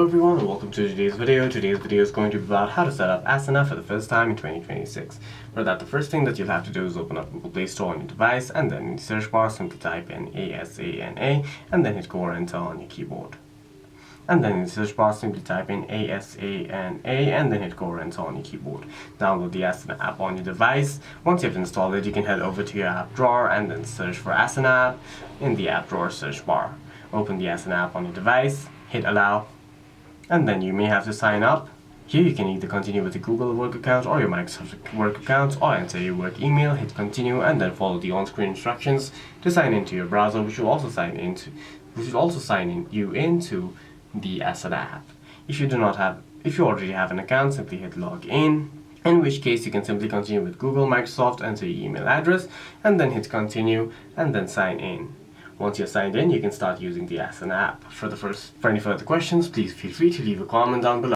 Hello everyone and welcome to today's video. Today's video is going to be about how to set up Asana for the first time in 2026. For that, the first thing that you'll have to do is open up Google Play Store on your device, and then in the search bar simply type in ASANA and then hit go or enter on your keyboard. And then in the search bar simply type in ASANA and then hit go or enter on your keyboard. Download the Asana app on your device. Once you've installed it, you can head over to your app drawer and then search for Asana app in the app drawer search bar. Open the Asana app on your device, hit allow, and then you may have to sign up. Here you can either continue with the Google work account or your Microsoft work account, or enter your work email, hit continue, and then follow the on-screen instructions to sign into your browser, which will also sign you into the Asana app. If you already have an account, simply hit log in which case you can simply continue with Google, Microsoft, enter your email address, and then hit continue, and then sign in. Once you're signed in, you can start using the Asana app. For any further questions, please feel free to leave a comment down below.